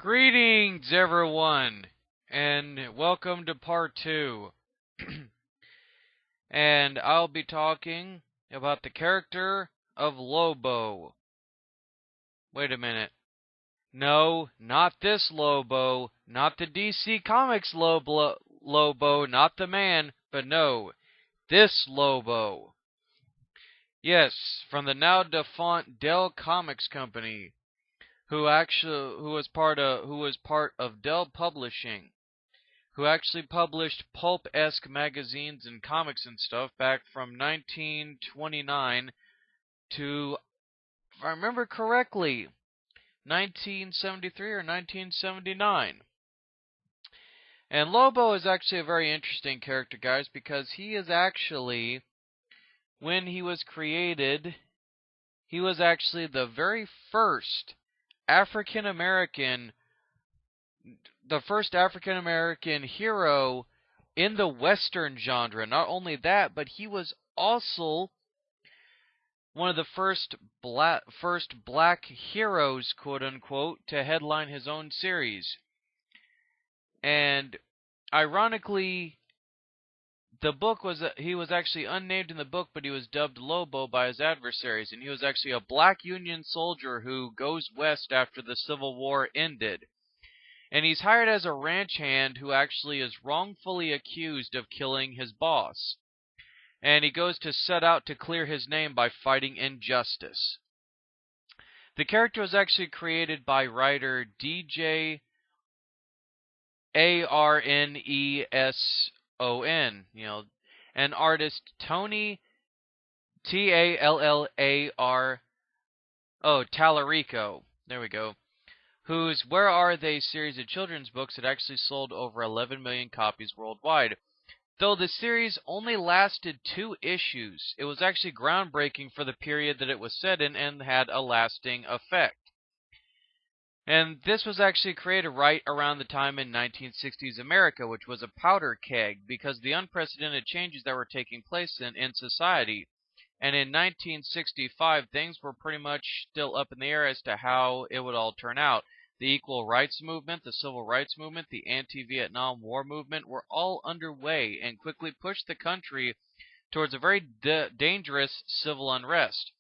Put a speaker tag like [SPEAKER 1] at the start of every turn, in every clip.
[SPEAKER 1] Greetings, everyone, and welcome to part 2. And I'll be talking about the character of Lobo. Wait a minute. No, not this Lobo, not the DC Comics Lobo, not the man, but no, this Lobo. Yes, from the now defunct Dell Comics Company, who was part of Dell Publishing, who actually published pulp-esque magazines and comics and stuff back from 1929 to, if I remember correctly, 1973 or 1979. And Lobo is actually a very interesting character, guys, because he is actually, when he was created, he was actually the very first African American hero in the Western genre. Not only that, but he was also one of the first black heroes, quote unquote, to headline his own series. And ironically, he was actually unnamed in the book, but he was dubbed Lobo by his adversaries, and he was actually a black Union soldier who goes west after the Civil War ended. And he's hired as a ranch hand who actually is wrongfully accused of killing his boss. And he goes to set out to clear his name by fighting injustice. The character was actually created by writer DJ Arneson, and artist Tony Tallarico. There we go. Whose Where Are They series of children's books had actually sold over 11 million copies worldwide. Though the series only lasted 2 issues, it was actually groundbreaking for the period that it was set in and had a lasting effect. And this was actually created right around the time in 1960s America, which was a powder keg because of the unprecedented changes that were taking place in society. And in 1965, things were pretty much still up in the air as to how it would all turn out. The equal rights movement, the civil rights movement, the anti-Vietnam War movement were all underway and quickly pushed the country towards a very dangerous civil unrest.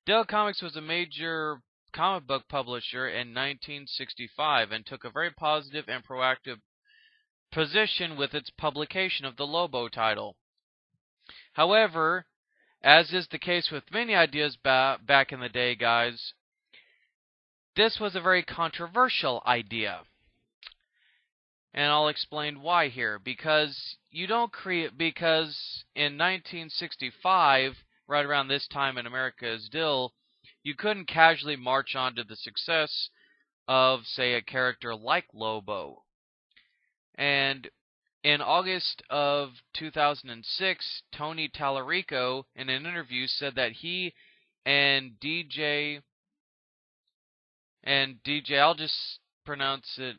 [SPEAKER 1] Dell Comics was a major comic book publisher in 1965 and took a very positive and proactive position with its publication of the Lobo title. However, as is the case with many ideas back in the day, guys, this was a very controversial idea. And I'll explain why here. Because in 1965, right around this time in America's Dill, you couldn't casually march on to the success of, say, a character like Lobo. And in August of 2006, Tony Tallarico, in an interview, said that he and DJ, I'll just pronounce it,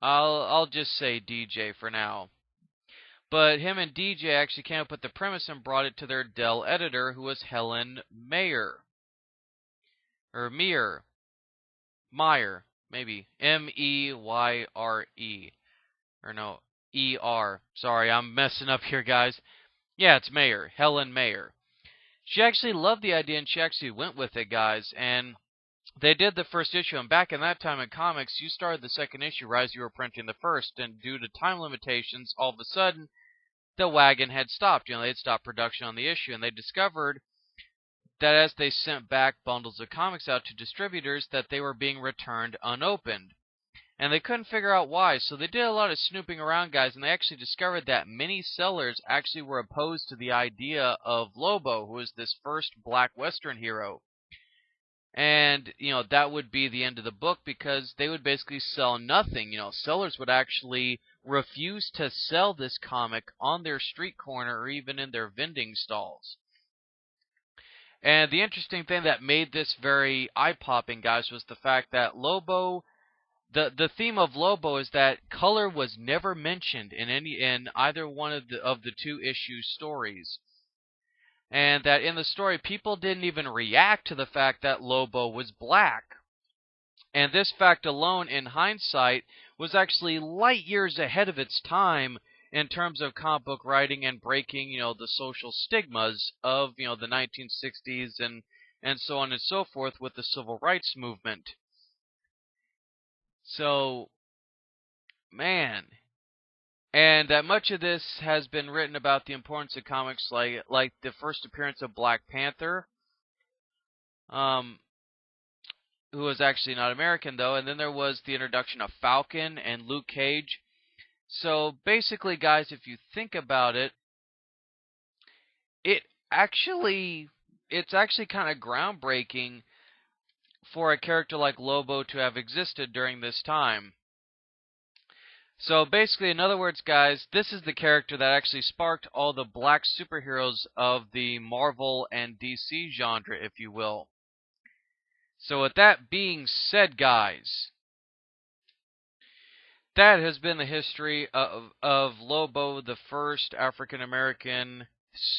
[SPEAKER 1] I'll just say DJ for now. But him and DJ actually came up with the premise and brought it to their Dell editor, who was Helen Meyer. Or Meyer, maybe. M-E-Y-R-E. Or no, E-R. Sorry, I'm messing up here, guys. Yeah, it's Meyer. Helen Meyer. She actually loved the idea, and she actually went with it, guys. And they did the first issue, and back in that time in comics, you started the second issue right as you were printing the first, and due to time limitations, all of a sudden, the wagon had stopped. They had stopped production on the issue, and they discovered that as they sent back bundles of comics out to distributors, that they were being returned unopened. And they couldn't figure out why, so they did a lot of snooping around, guys, and they actually discovered that many sellers actually were opposed to the idea of Lobo, who was this first black Western hero. And, that would be the end of the book because they would basically sell nothing. Sellers would actually refuse to sell this comic on their street corner or even in their vending stalls. And the interesting thing that made this very eye-popping, guys, was the fact that Lobo, the theme of Lobo is that color was never mentioned in either one of the 2 issue stories. And that in the story, people didn't even react to the fact that Lobo was black. And this fact alone, in hindsight, was actually light years ahead of its time in terms of comic book writing and breaking, the social stigmas of, the 1960s and so on and so forth with the civil rights movement. So, man, and that much of this has been written about the importance of comics, like the first appearance of Black Panther, who was actually not American though, and then there was the introduction of Falcon and Luke Cage. So basically, guys, if you think about it, it's actually kind of groundbreaking for a character like Lobo to have existed during this time. So basically, in other words, guys, this is the character that actually sparked all the black superheroes of the Marvel and DC genre, if you will. So with that being said, guys, that has been the history of Lobo, the first African-American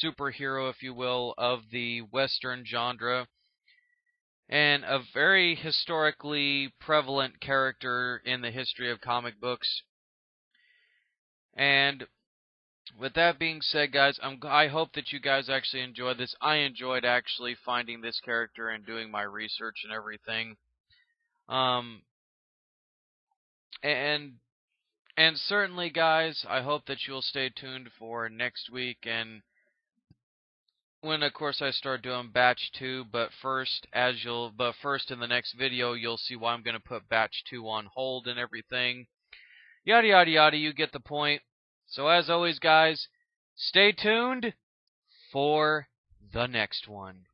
[SPEAKER 1] superhero, if you will, of the Western genre, and a very historically prevalent character in the history of comic books. And with that being said, guys, I hope that you guys actually enjoyed this. I enjoyed actually finding this character and doing my research and everything. And certainly, guys, I hope that you'll stay tuned for next week and when, of course, I start doing batch 2. But first, in the next video, you'll see why I'm going to put batch 2 on hold and everything. Yada yada yada. You get the point. So as always, guys, stay tuned for the next one.